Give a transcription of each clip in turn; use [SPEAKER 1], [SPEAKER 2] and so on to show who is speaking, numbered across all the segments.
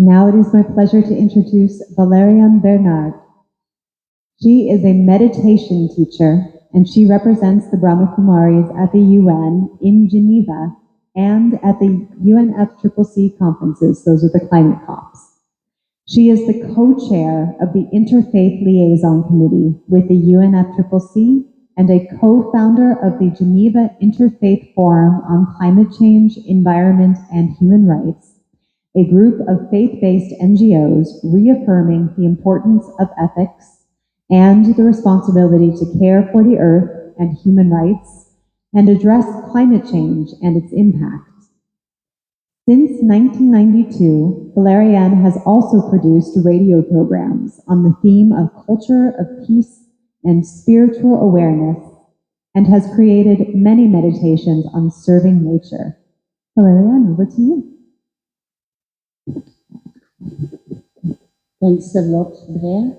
[SPEAKER 1] Now it is my pleasure to introduce Valerian Bernard. She is a meditation teacher, and she represents the Brahma Kumaris at the UN in Geneva and at the UNFCCC conferences. Those are the climate COPs. She is the co-chair of the Interfaith Liaison Committee with the UNFCCC and a co-founder of the Geneva Interfaith Forum on Climate Change, Environment, and Human Rights, a group of faith-based NGOs reaffirming the importance of ethics and the responsibility to care for the earth and human rights and address climate change and its impacts. Since 1992, Valerian has also produced radio programs on the theme of culture of peace and spiritual awareness and has created many meditations on serving nature. Valerian, over to you.
[SPEAKER 2] Thanks a lot, Blair.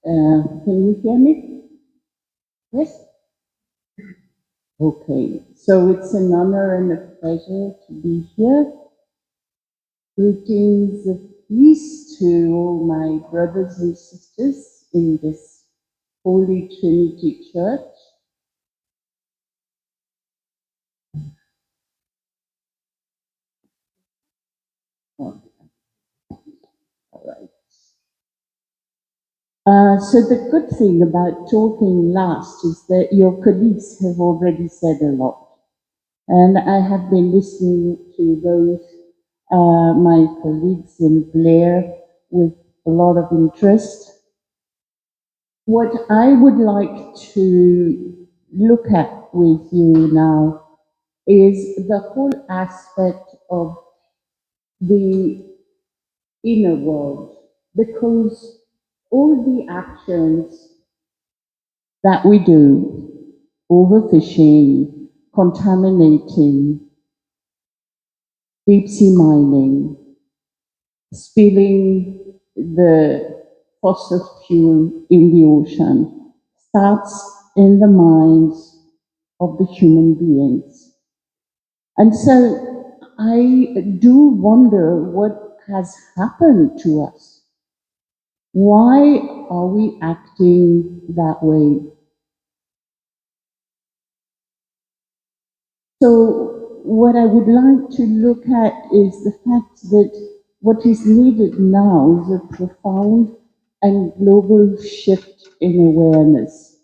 [SPEAKER 2] Can you hear me? Yes? Okay, so it's an honor and a pleasure to be here. Greetings of peace to all my brothers and sisters in this Holy Trinity Church. All right. So the good thing about talking last is that your colleagues have already said a lot. And I have been listening to both my colleagues and Blair with a lot of interest. What I would like to look at with you now is the whole aspect of the inner world, because all the actions that we do, overfishing, contaminating, deep sea mining, spilling the fossil fuel in the ocean, starts in the minds of the human beings. And so I do wonder what has happened to us. Why are we acting that way? So what I would like to look at is the fact that what is needed now is a profound and global shift in awareness,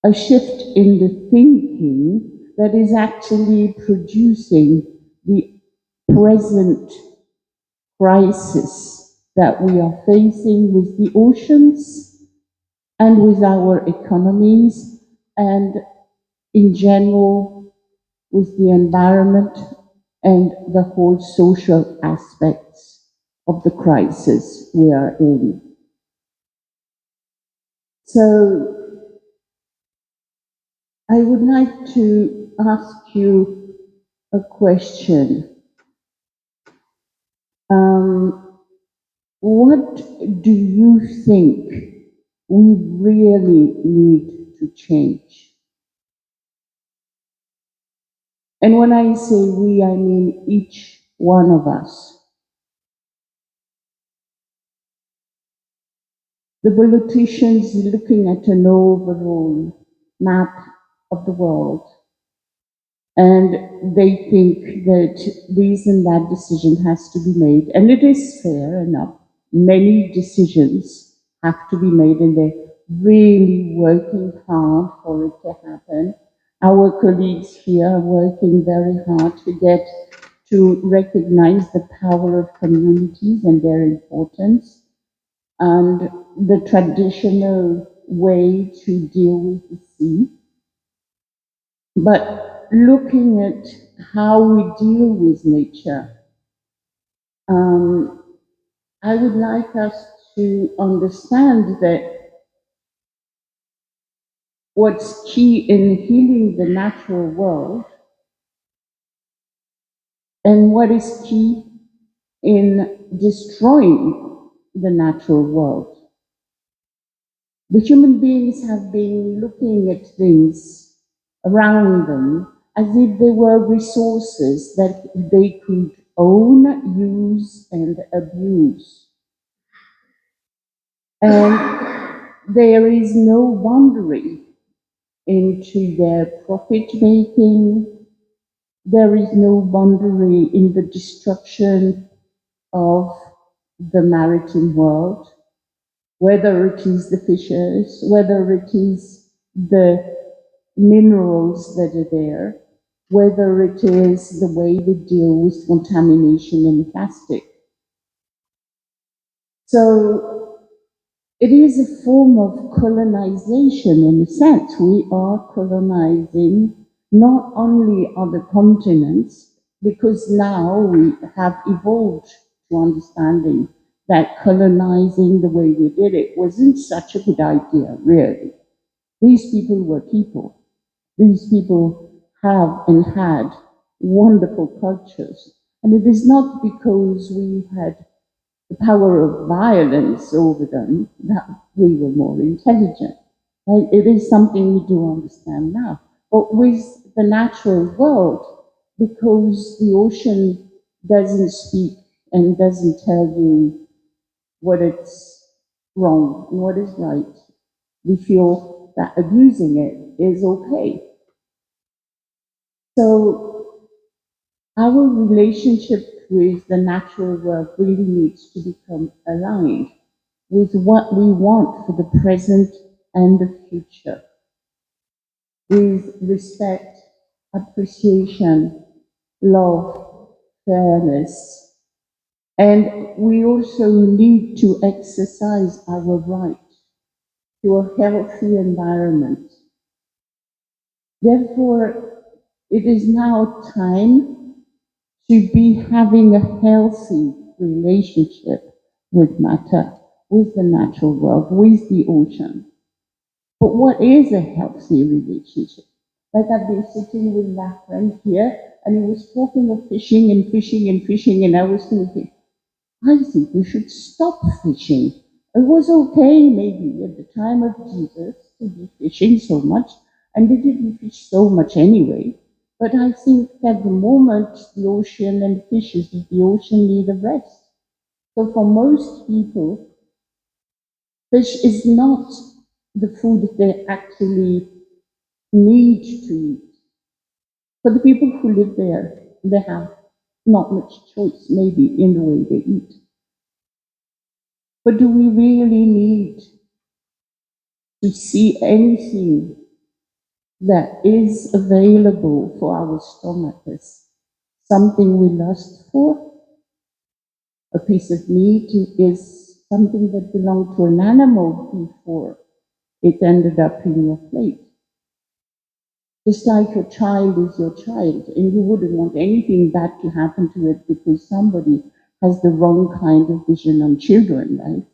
[SPEAKER 2] a shift in the thinking that is actually producing the present crisis that we are facing with the oceans and with our economies and in general with the environment and the whole social aspects of the crisis we are in. So I would like to ask you a question. What do you think we really need to change? And when I say we, I mean each one of us. The politicians looking at an overall map of the world, and they think that this and that decision has to be made, and it is fair enough. Many decisions have to be made, and they're really working hard for it to happen. Our colleagues here are working very hard to recognize the power of communities and their importance, and the traditional way to deal with the sea. But looking at how we deal with nature, I would like us to understand that what's key in healing the natural world and what is key in destroying the natural world. The human beings have been looking at things around them as if they were resources that they could own, use, and abuse. And there is no boundary into their profit making. There is no boundary in the destruction of the maritime world, whether it is the fishes, whether it is the minerals that are there, whether it is the way they deal with contamination and plastic. So it is a form of colonization in a sense. We are colonizing not only other continents, because now we have evolved to understanding that colonizing the way we did it wasn't such a good idea, really. These people were people. These people have and had wonderful cultures. And it is not because we had the power of violence over them that we were more intelligent. Right? It is something we do understand now. But with the natural world, because the ocean doesn't speak and doesn't tell you what it's wrong and what is right, we feel that abusing it is okay. So our relationship with the natural world really needs to become aligned with what we want for the present and the future, with respect, appreciation, love, fairness. And we also need to exercise our right to a healthy environment. Therefore, it is now time to be having a healthy relationship with matter, with the natural world, with the ocean. But what is a healthy relationship? Like I've been sitting with my friend here, and he was talking of fishing and fishing and fishing, and I was thinking, I think we should stop fishing. It was okay, maybe, at the time of Jesus to be fishing so much, and they didn't fish so much anyway. But I think at the moment, the ocean and fishes of the ocean need a rest. So for most people, fish is not the food they actually need to eat. For the people who live there, they have not much choice, maybe, in the way they eat. But do we really need to see anything that is available for our stomach as something we lust for? A piece of meat is something that belonged to an animal before it ended up in your plate. Just like your child is your child, and you wouldn't want anything bad to happen to it because somebody has the wrong kind of vision on children, right?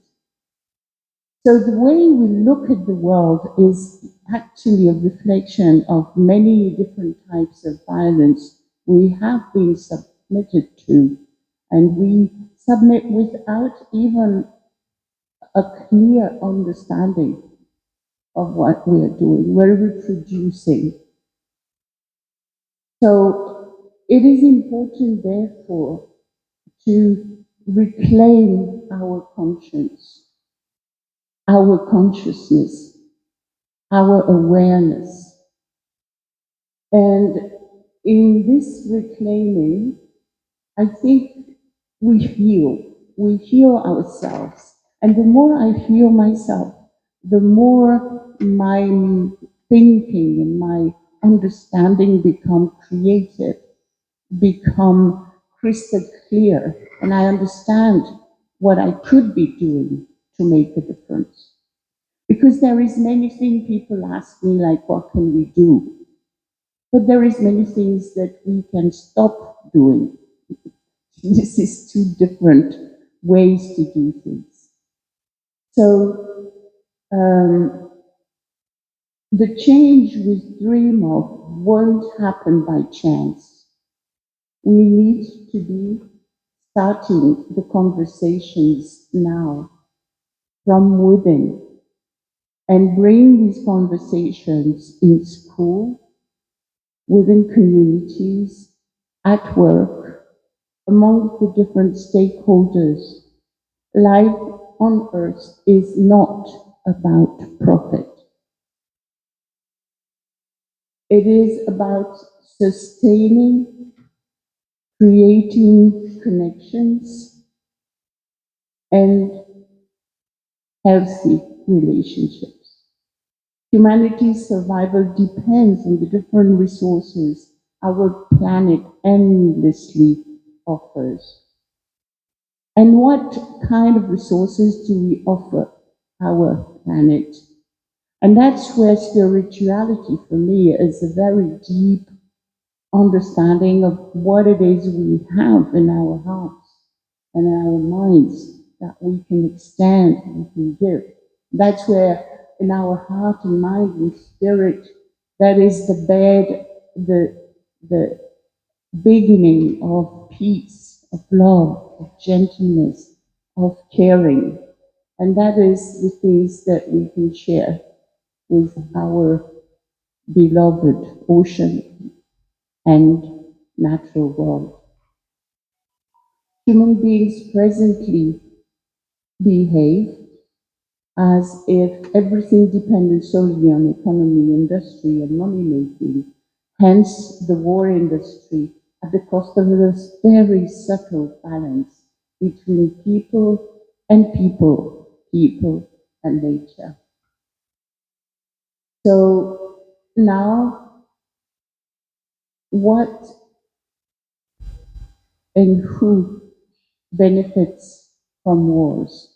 [SPEAKER 2] So the way we look at the world is actually a reflection of many different types of violence we have been submitted to, and we submit without even a clear understanding of what we are doing. We're reproducing. So it is important, therefore, to reclaim our conscience, our consciousness, our awareness. And in this reclaiming, I think we heal ourselves. And the more I heal myself, the more my thinking and my understanding become creative, become crystal clear, and I understand what I could be doing to make a difference. Because there is many things people ask me, like, what can we do? But there is many things that we can stop doing. This is two different ways to do things. So the change we dream of won't happen by chance. We need to be starting the conversations now from within and bring these conversations in school, within communities, at work, among the different stakeholders. Life on earth is not about profit. It is about sustaining, creating connections, and healthy relationships. Humanity's survival depends on the different resources our planet endlessly offers. And what kind of resources do we offer our planet? And that's where spirituality for me is a very deep understanding of what it is we have in our hearts and our minds that we can extend, we can give. That's where in our heart and mind and spirit, that is the bed, the beginning of peace, of love, of gentleness, of caring. And that is the things that we can share with our beloved ocean and natural world. Human beings presently behave as if everything depended solely on economy, industry, and money making, hence the war industry at the cost of this very subtle balance between people and people, people and nature. So now, what and who benefits from wars?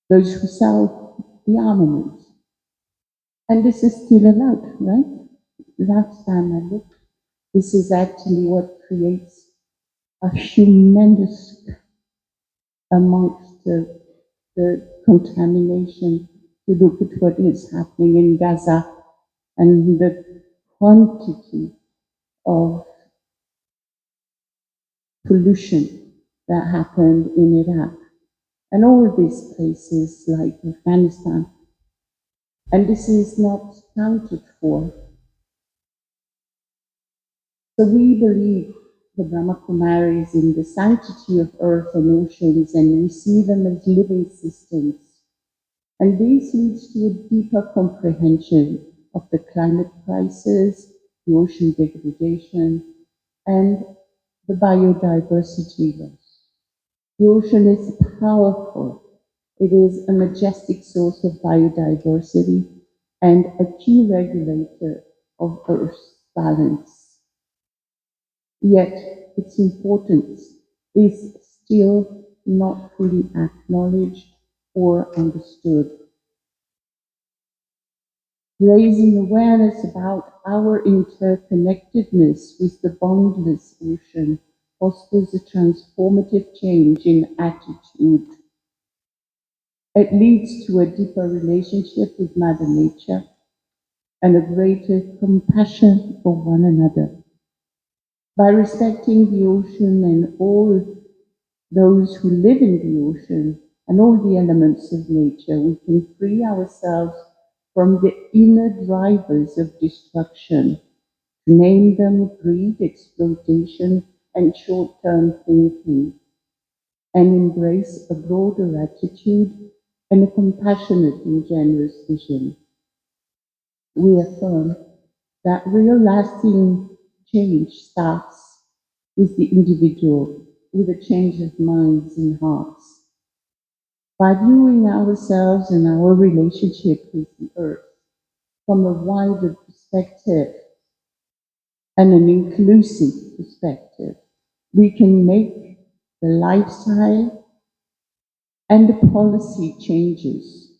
[SPEAKER 2] Those who sell the armament. And this is still allowed, right? Last time I looked, this is actually what creates a humongous amongst the contamination. To look at what is happening in Gaza and the quantity of pollution that happened in Iraq and all these places like Afghanistan. And this is not counted for. So we believe the Brahma Kumaris in the sanctity of earth and oceans, and we see them as living systems. And this leads to a deeper comprehension of the climate crisis, the ocean degradation, and the biodiversity loss. The ocean is powerful. It is a majestic source of biodiversity and a key regulator of Earth's balance. Yet its importance is still not fully acknowledged or understood. Raising awareness about our interconnectedness with the boundless ocean fosters a transformative change in attitude. It leads to a deeper relationship with Mother Nature and a greater compassion for one another. By respecting the ocean and all those who live in the ocean and all the elements of nature, we can free ourselves from the inner drivers of destruction, to name them greed, exploitation, and short-term thinking, and embrace a broader attitude and a compassionate and generous vision. We affirm that real lasting change starts with the individual, with a change of minds and hearts. By viewing ourselves and our relationship with the earth from a wider perspective and an inclusive perspective, we can make the lifestyle and the policy changes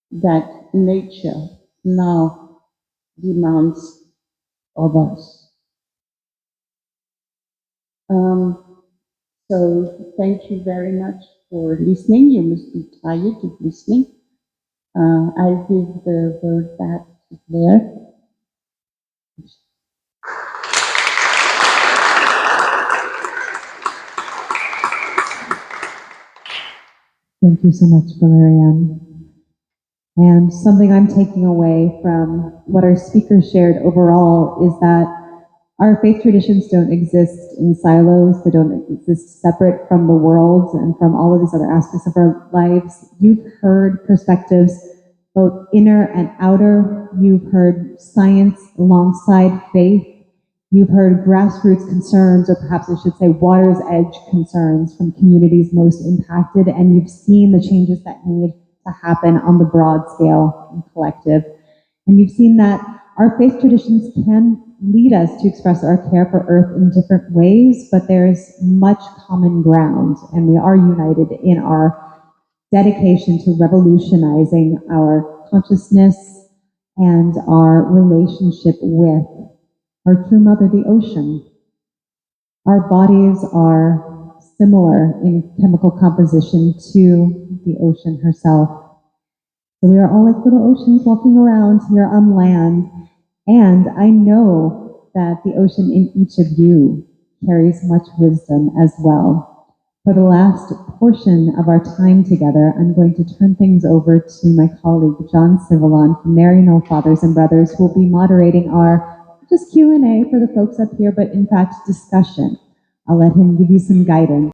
[SPEAKER 2] that nature now demands of us. So thank you very much for listening. You must be tired of listening. I'll give the word back to Claire.
[SPEAKER 1] Thank you so much, Valerian. And something I'm taking away from what our speaker shared overall is that Our faith traditions don't exist in silos. They don't exist separate from the world and from all of these other aspects of our lives. You've heard perspectives, both inner and outer. You've heard science alongside faith. You've heard grassroots concerns, or perhaps I should say water's edge concerns from communities most impacted, and you've seen the changes that need to happen on the broad scale and collective. And you've seen that our faith traditions can lead us to express our care for Earth in different ways, but there's much common ground, and we are united in our dedication to revolutionizing our consciousness and our relationship with our true mother, the ocean. Our bodies are similar in chemical composition to the ocean herself. So we are all like little oceans walking around here on land. And I know that the ocean in each of you carries much wisdom as well. For the last portion of our time together, I'm going to turn things over to my colleague, John Civilon from Marianal Fathers and Brothers, who will be moderating our just Q&A for the folks up here, but in fact, discussion. I'll let him give you some guidance.